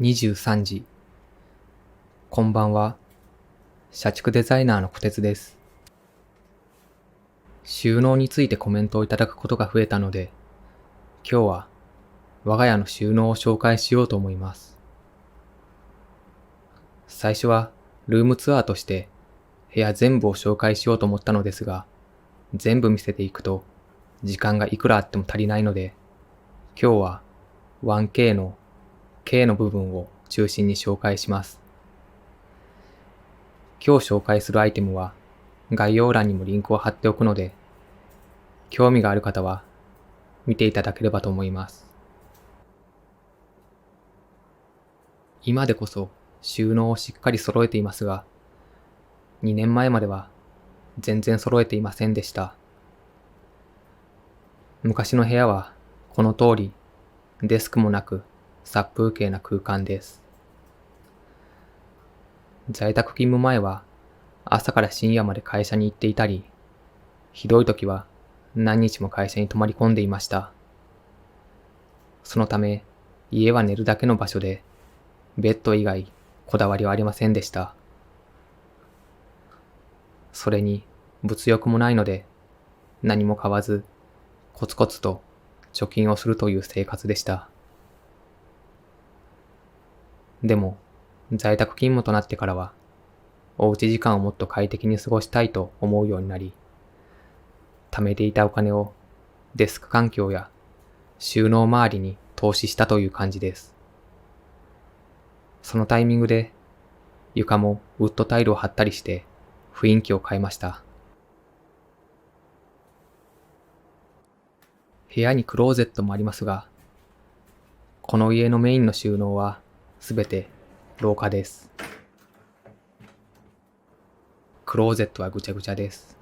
23時。こんばんは。社畜デザイナーの小鉄です。収納についてコメントをいただくことが増えたので、今日は我が家の収納を紹介しようと思います。最初はルームツアーとして部屋全部を紹介しようと思ったのですが、全部見せていくと時間がいくらあっても足りないので、今日は 1K の K の部分を中心に紹介します。今日紹介するアイテムは概要欄にもリンクを貼っておくので、興味がある方は見ていただければと思います。今でこそ収納をしっかり揃えていますが、2年前までは全然揃えていませんでした。昔の部屋はこの通りデスクもなく殺風景な空間です。在宅勤務前は朝から深夜まで会社に行っていたり、ひどい時は何日も会社に泊まり込んでいました。そのため家は寝るだけの場所で、ベッド以外こだわりはありませんでした。それに物欲もないので、何も買わずコツコツと貯金をするという生活でした。でも在宅勤務となってからは、おうち時間をもっと快適に過ごしたいと思うようになり、貯めていたお金をデスク環境や収納周りに投資したという感じです。そのタイミングで床もウッドタイルを貼ったりして雰囲気を変えました。部屋にクローゼットもありますが、この家のメインの収納はすべて廊下です。クローゼットはぐちゃぐちゃです。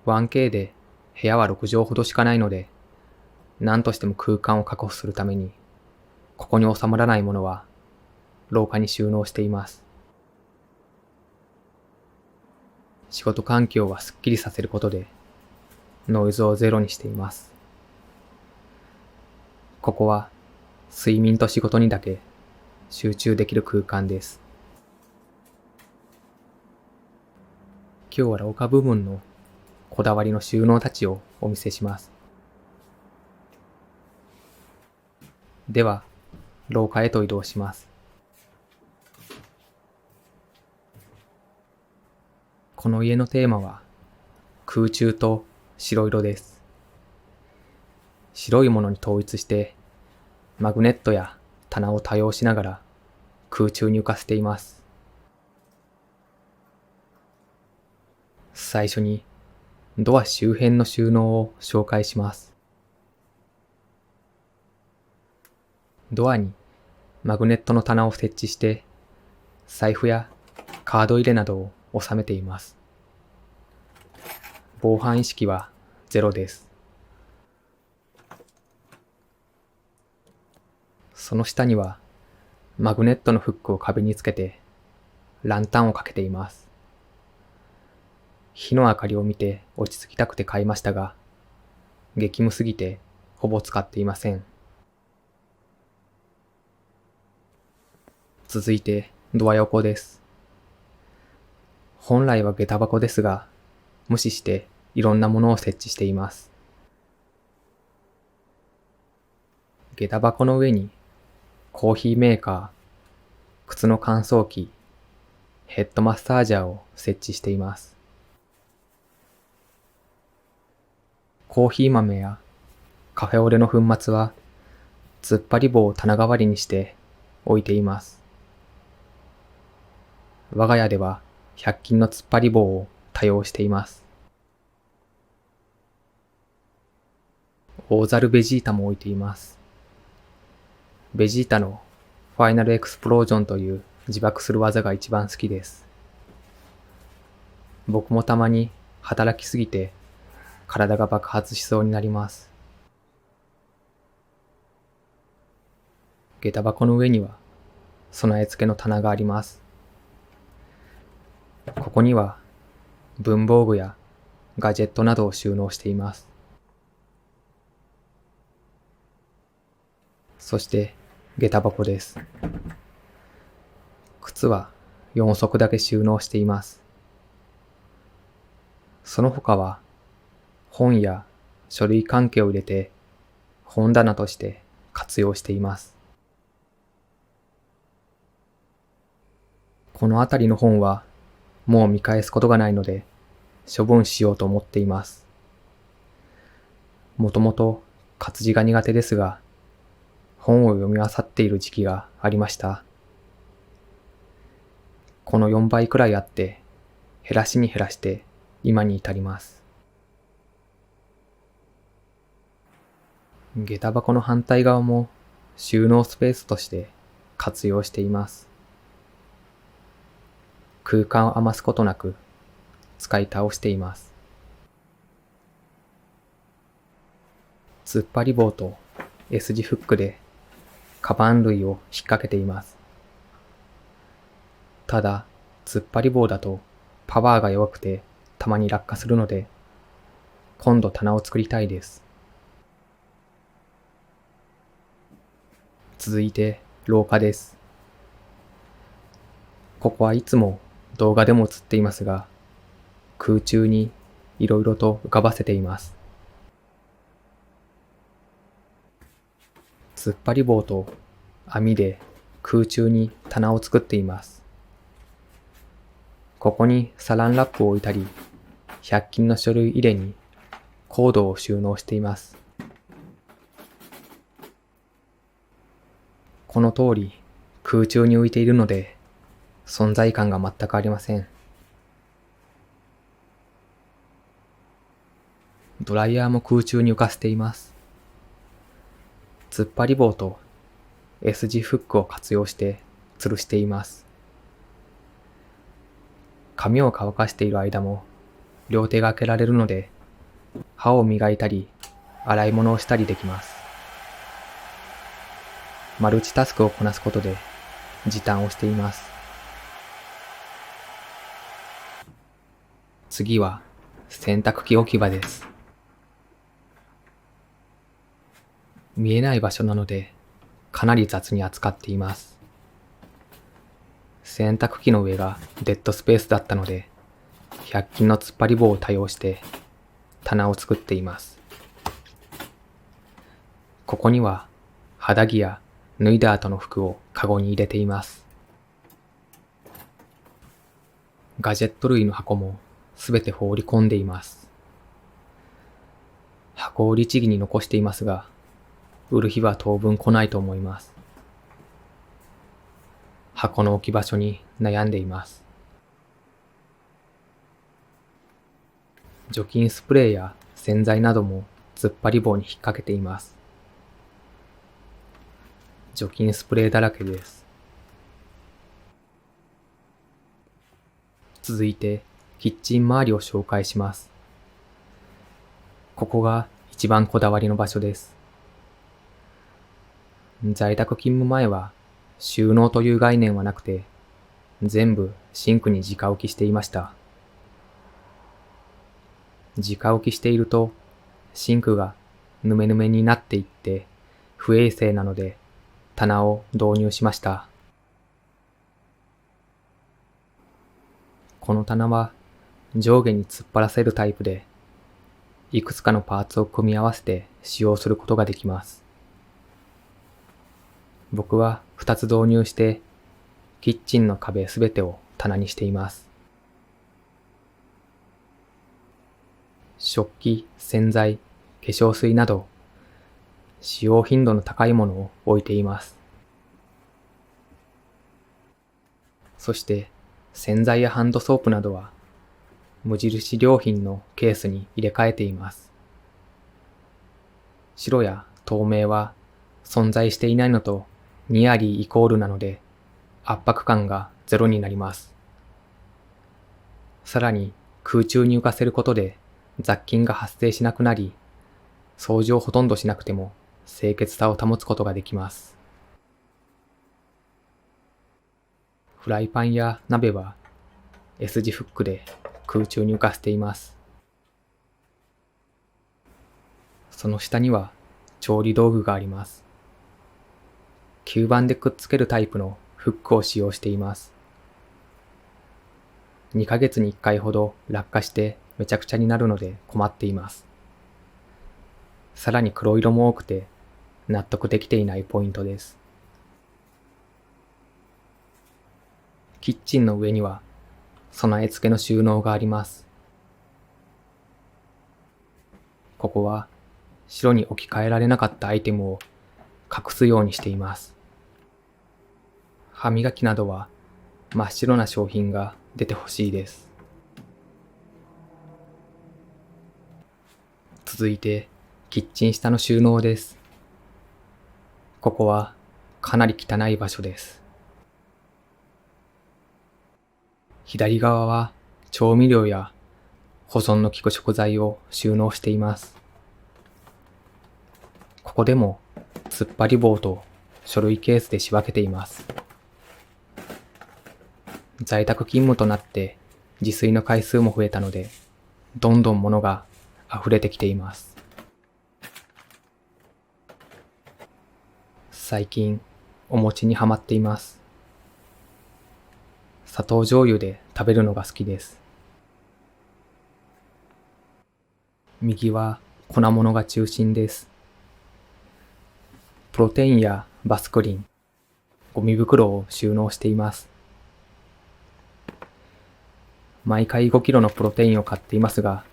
1K で部屋は6畳ほどしかないので、何としても空間を確保するために、ここに収まらないものは廊下に収納しています。仕事環境はすっきりさせることで、ノイズをゼロにしています。ここは睡眠と仕事にだけ集中できる空間です。今日は廊下部分のこだわりの収納たちをお見せします。では、廊下へと移動します。この家のテーマは空中と白色です。白いものに統一してマグネットや棚を多用しながら空中に浮かせています。最初にドア周辺の収納を紹介します。ドアにマグネットの棚を設置して財布やカード入れなどを収めています。防犯意識はゼロです。その下にはマグネットのフックを壁につけてランタンをかけています。火の明かりを見て落ち着きたくて買いましたが、激務すぎてほぼ使っていません。続いてドア横です。本来は下駄箱ですが、無視していろんなものを設置しています。下駄箱の上にコーヒーメーカー、靴の乾燥機、ヘッドマッサージャーを設置しています。コーヒー豆やカフェオレの粉末は突っ張り棒を棚代わりにして置いています。我が家では100均の突っ張り棒を多用しています。大猿ベジータも置いています。ベジータのファイナルエクスプロージョンという自爆する技が一番好きです。僕もたまに働きすぎて体が爆発しそうになります。下駄箱の上には備え付けの棚があります。ここには文房具やガジェットなどを収納しています。そして下駄箱です。靴は4足だけ収納しています。その他は本や書類関係を入れて本棚として活用しています。このあたりの本はもう見返すことがないので処分しようと思っています。もともと活字が苦手ですが、本を読み漁っている時期がありました。この4倍くらいあって、減らしに減らして今に至ります。下駄箱の反対側も収納スペースとして活用しています。空間を余すことなく使い倒しています。突っ張り棒と S 字フックでカバン類を引っ掛けています。ただ、突っ張り棒だとパワーが弱くてたまに落下するので、今度棚を作りたいです。続いて廊下です。ここはいつも動画でも映っていますが、空中にいろいろと浮かばせています。突っ張り棒と網で空中に棚を作っています。ここにサランラップを置いたり、100均の書類入れにコードを収納しています。この通り空中に浮いているので存在感が全くありません。ドライヤーも空中に浮かせています。突っ張り棒と S 字フックを活用して吊るしています。髪を乾かしている間も両手が開けられるので、歯を磨いたり洗い物をしたりできます。マルチタスクをこなすことで時短をしています。次は洗濯機置き場です。見えない場所なのでかなり雑に扱っています。洗濯機の上がデッドスペースだったので、100均の突っ張り棒を多用して棚を作っています。ここには肌着や脱いだ後の服をカゴに入れています。ガジェット類の箱もすべて放り込んでいます。箱を律儀に残していますが、売る日は当分来ないと思います。箱の置き場所に悩んでいます。除菌スプレーや洗剤なども突っ張り棒に引っ掛けています。除菌スプレーだらけです。続いてキッチン周りを紹介します。ここが一番こだわりの場所です。在宅勤務前は収納という概念はなくて、全部シンクに直置きしていました。直置きしているとシンクがヌメヌメになっていって不衛生なので棚を導入しました。この棚は上下に突っ張らせるタイプで、いくつかのパーツを組み合わせて使用することができます。僕は2つ導入してキッチンの壁すべてを棚にしています。食器、洗剤、化粧水など使用頻度の高いものを置いています。そして洗剤やハンドソープなどは無印良品のケースに入れ替えています。白や透明は存在していないのとニアリーイコールなので圧迫感がゼロになります。さらに空中に浮かせることで雑菌が発生しなくなり、掃除をほとんどしなくても清潔さを保つことができます。フライパンや鍋は S 字フックで空中に浮かせています。その下には調理道具があります。吸盤でくっつけるタイプのフックを使用しています。2ヶ月に1回ほど落下してめちゃくちゃになるので困っています。さらに黒色も多くて納得できていないポイントです。キッチンの上には備え付けの収納があります。ここは白に置き換えられなかったアイテムを隠すようにしています。歯磨きなどは真っ白な商品が出てほしいです。続いてキッチン下の収納です。ここはかなり汚い場所です。左側は調味料や保存の効く食材を収納しています。ここでも突っ張り棒と書類ケースで仕分けています。在宅勤務となって自炊の回数も増えたので、どんどん物が溢れてきています。最近、お餅にハマっています。砂糖醤油で食べるのが好きです。右は粉物が中心です。プロテインやバスクリン、ゴミ袋を収納しています。毎回5キロのプロテインを買っていますが、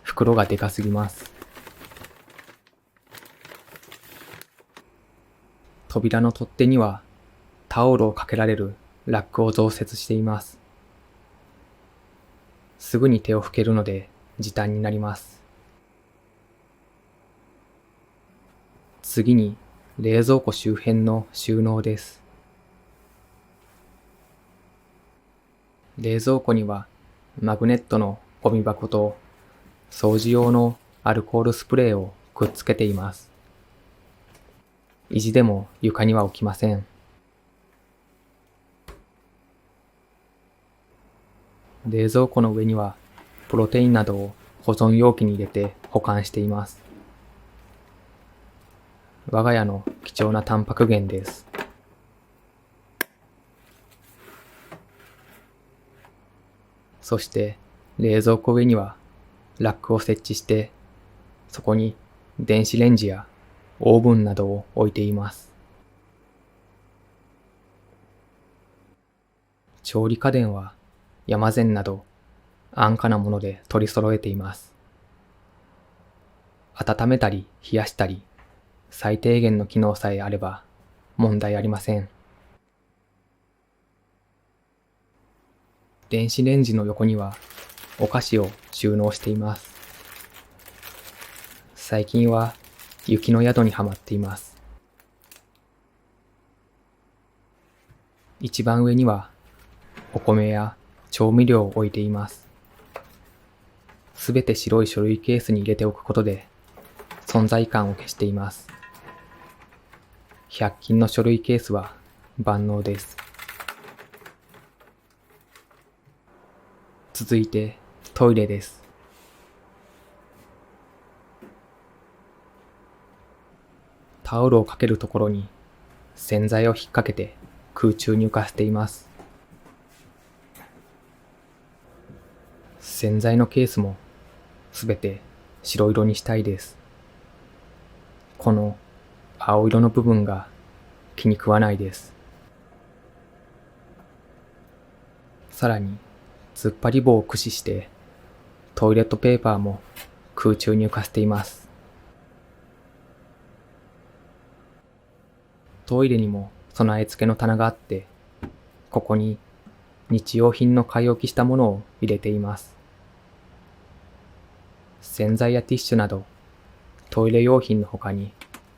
袋がでかすぎます。扉の取っ手にはタオルをかけられるラックを増設しています。すぐに手を拭けるので時短になります。次に冷蔵庫周辺の収納です。冷蔵庫にはマグネットのゴミ箱と掃除用のアルコールスプレーをくっつけています。意地でも床には置きません。冷蔵庫の上にはプロテインなどを保存容器に入れて保管しています。我が家の貴重なタンパク源です。そして冷蔵庫上にはラックを設置して、そこに電子レンジやオーブンなどを置いています。調理家電は山善など安価なもので取り揃えています。温めたり冷やしたり、最低限の機能さえあれば問題ありません。電子レンジの横にはお菓子を収納しています。最近は雪の宿にはまっています。一番上にはお米や調味料を置いています。すべて白い書類ケースに入れておくことで存在感を消しています。100均の書類ケースは万能です。続いてトイレです。タオルをかけるところに洗剤を引っ掛けて空中に浮かせています。洗剤のケースもすべて白色にしたいです。この青色の部分が気に食わないです。さらに突っ張り棒を駆使してトイレットペーパーも空中に浮かせています。トイレにも備え付けの棚があって、ここに日用品の買い置きしたものを入れています。洗剤やティッシュなどトイレ用品の他に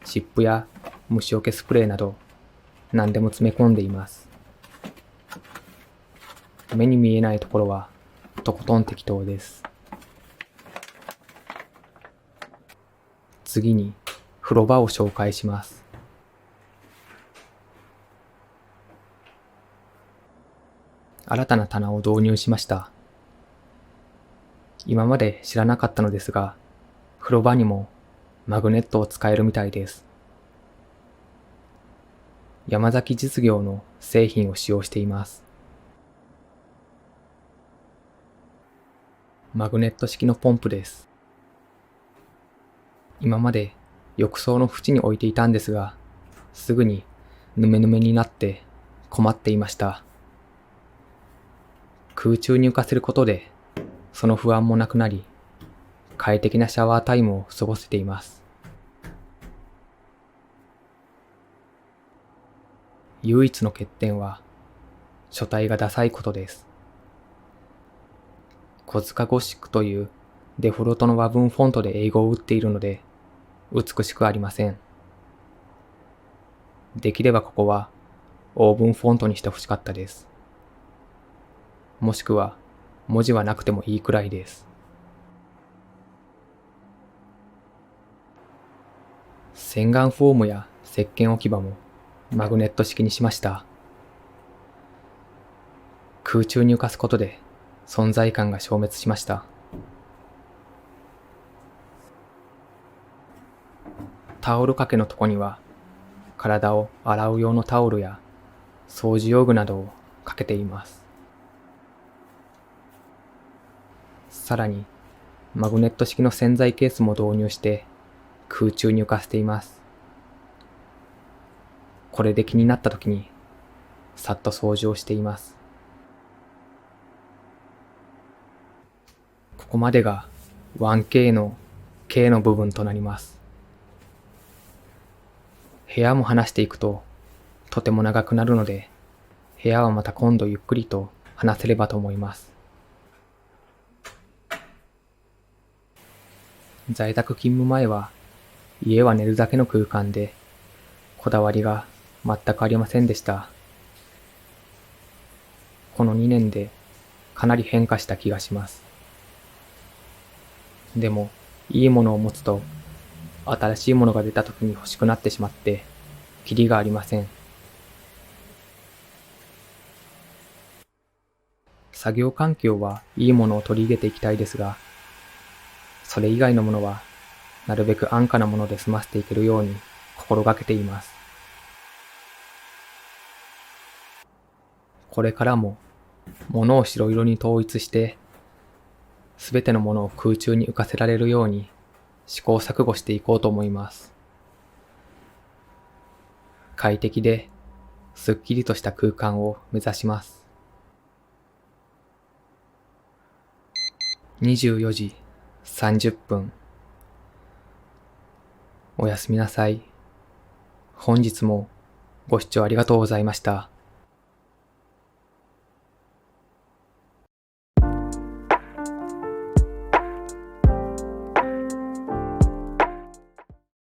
湿布や虫除けスプレーなど何でも詰め込んでいます。目に見えないところはとことん適当です。次に風呂場を紹介します。新たな棚を導入しました。今まで知らなかったのですが、風呂場にもマグネットを使えるみたいです。山崎実業の製品を使用しています。マグネット式のポンプです。今まで浴槽の縁に置いていたんですが、すぐにヌメヌメになって困っていました。空中に浮かせることで、その不安もなくなり、快適なシャワータイムを過ごせています。唯一の欠点は、書体がダサいことです。小塚ゴシックというデフォルトの和文フォントで英語を打っているので、美しくありません。できればここはオーブンフォントにしてほしかったです。もしくは文字はなくてもいいくらいです。洗顔フォームや石鹸置き場もマグネット式にしました。空中に浮かすことで存在感が消滅しました。タオル掛けのとこには体を洗う用のタオルや掃除用具などをかけています。さらにマグネット式の洗剤ケースも導入して空中に浮かせています。これで気になった時にさっと掃除をしています。ここまでが 1K の K の部分となります。部屋も話していくととても長くなるので、部屋はまた今度ゆっくりと話せればと思います。在宅勤務前は家は寝るだけの空間でこだわりが全くありませんでした。この2年でかなり変化した気がします。でもいいものを持つと新しいものが出た時に欲しくなってしまってキリがありません。作業環境はいいものを取り入れていきたいですが、それ以外のものはなるべく安価なもので済ませていけるように心がけています。これからも物を白色に統一してすべてのものを空中に浮かせられるように試行錯誤していこうと思います。快適ですっきりとした空間を目指します。24時30分。おやすみなさい。本日もご視聴ありがとうございました。